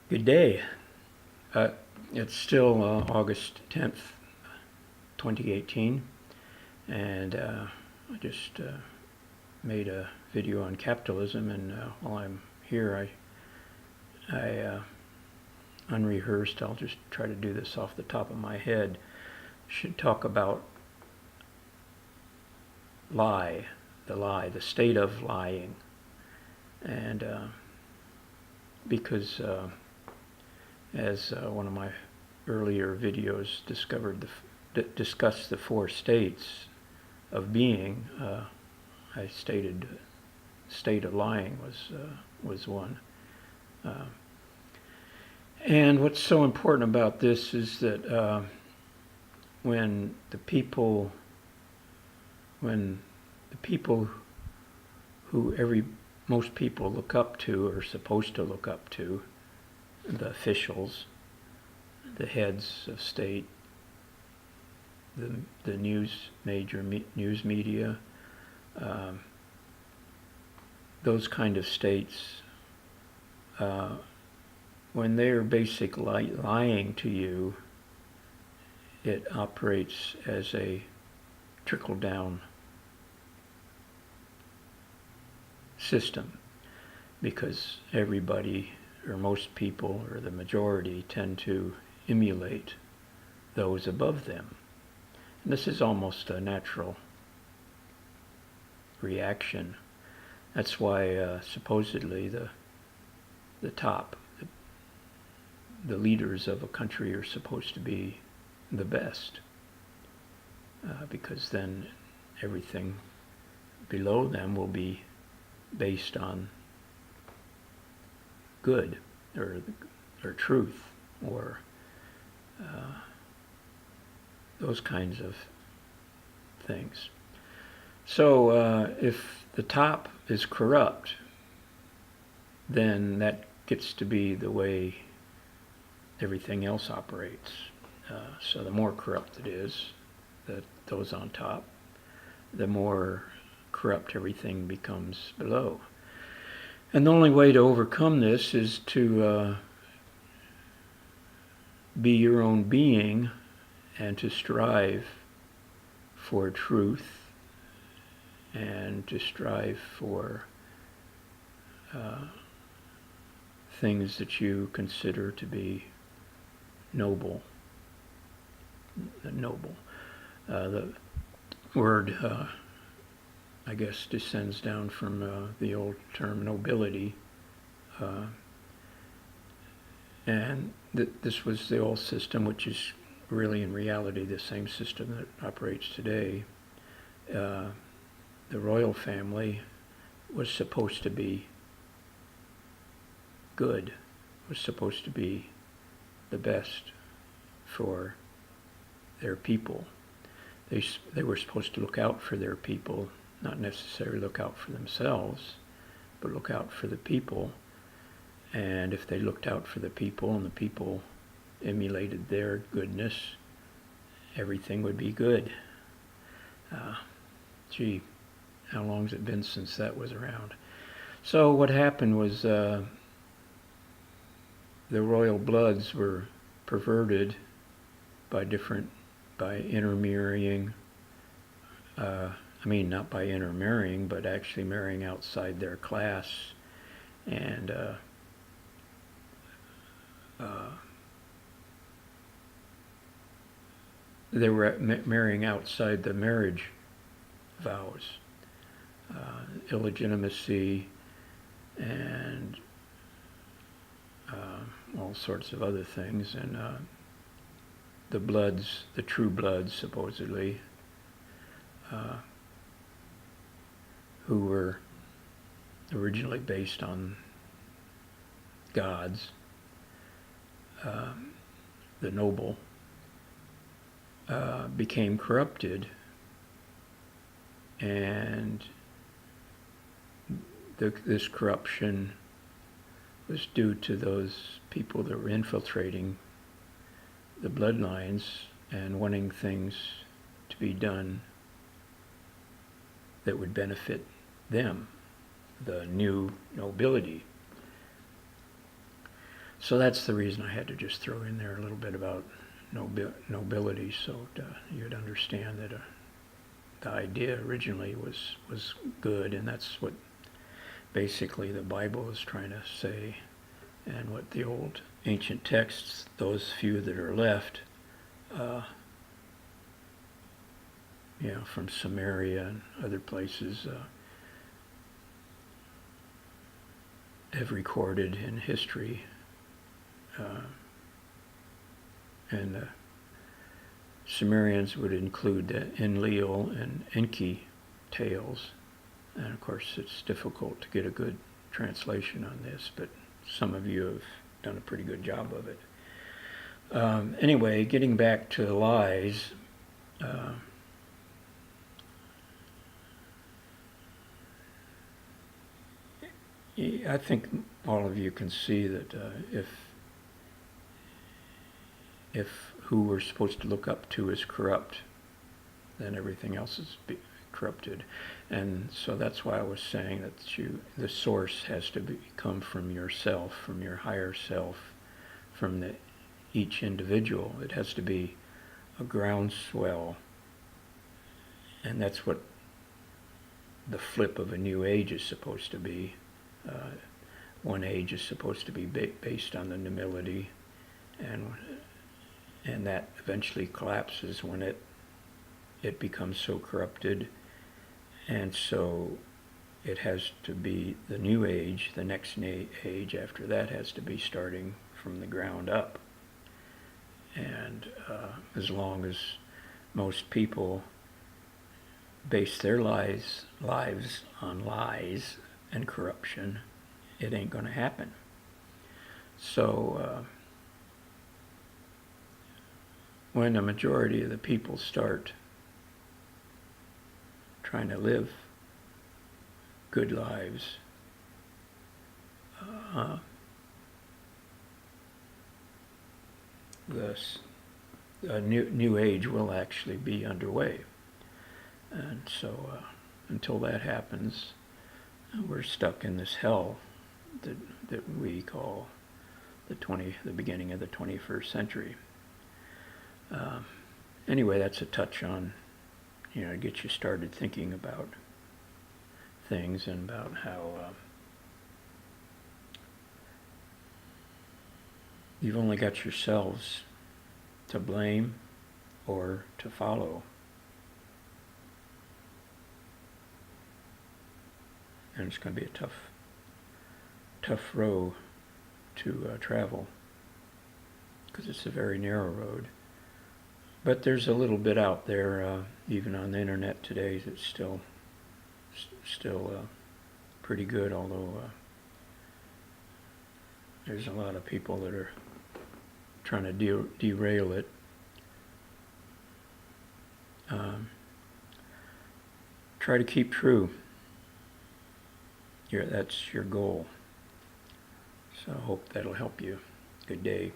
Good day. Uh, it's still August 10th, 2018, and I just made a video on capitalism, and while I'm here, I unrehearsed, I'll just try to do this off the top of my head, should talk about the state of lying, and because as one of my earlier videos discussed the four states of being, I stated state of lying was one. And what's so important about this is that when the people who most people look up to, or supposed to look up to, the officials, the heads of state, the major news media, those kind of states, when they're basically lying to you, it operates as a trickle-down system, because everybody, or most people, or the majority, tend to emulate those above them. And this is almost a natural reaction. That's why supposedly the top, the leaders of a country are supposed to be the best, because then everything below them will be based on good, or truth, or those kinds of things. So if the top is corrupt, then that gets to be the way everything else operates. So the more corrupt it is, those on top, the more corrupt everything becomes below. And the only way to overcome this is to be your own being, and to strive for truth, and to strive for things that you consider to be noble. The word, I guess, descends down from the old term nobility, and this was the old system, which is really in reality the same system that operates today. The royal family was supposed to be good, was supposed to be the best for their people. They were supposed to look out for their people, not necessarily look out for themselves, but look out for the people. And if they looked out for the people, and the people emulated their goodness, everything would be good. Gee, how long's it been since that was around? So what happened was the royal bloods were perverted by intermarrying. Not by intermarrying, but actually marrying outside their class, and they were marrying outside the marriage vows, illegitimacy, and all sorts of other things. And the true bloods, supposedly, who were originally based on gods, the noble, became corrupted, and this corruption was due to those people that were infiltrating the bloodlines and wanting things to be done that would benefit them, the new nobility. So that's the reason I had to just throw in there a little bit about nobility, so you'd understand that the idea originally was good, and that's what basically the Bible is trying to say, and what the old ancient texts, those few that are left, from Samaria and other places, have recorded in history, and the Sumerians would include the Enlil and Enki tales, and of course it's difficult to get a good translation on this, but some of you have done a pretty good job of it. Anyway, getting back to the lies, I think all of you can see that if who we're supposed to look up to is corrupt, then everything else is corrupted. And so that's why I was saying that the source has to come from yourself, from your higher self, from each individual. It has to be a groundswell. And that's what the flip of a new age is supposed to be. One age is supposed to be based on the nobility, and that eventually collapses when it becomes so corrupted, and so it has to be the new age. The next age after that has to be starting from the ground up. And as long as most people base their lives on lies and corruption, it ain't going to happen. So when a majority of the people start trying to live good lives, the new age will actually be underway. And so until that happens, we're stuck in this hell that we call the beginning of the 21st century. Anyway, that's a touch on, to get you started thinking about things and about how you've only got yourselves to blame or to follow. And it's going to be a tough road to travel, because it's a very narrow road. But there's a little bit out there, even on the internet today, that's still pretty good, although there's a lot of people that are trying to derail it. Try to keep true. That's your goal. So I hope that'll help you. Good day.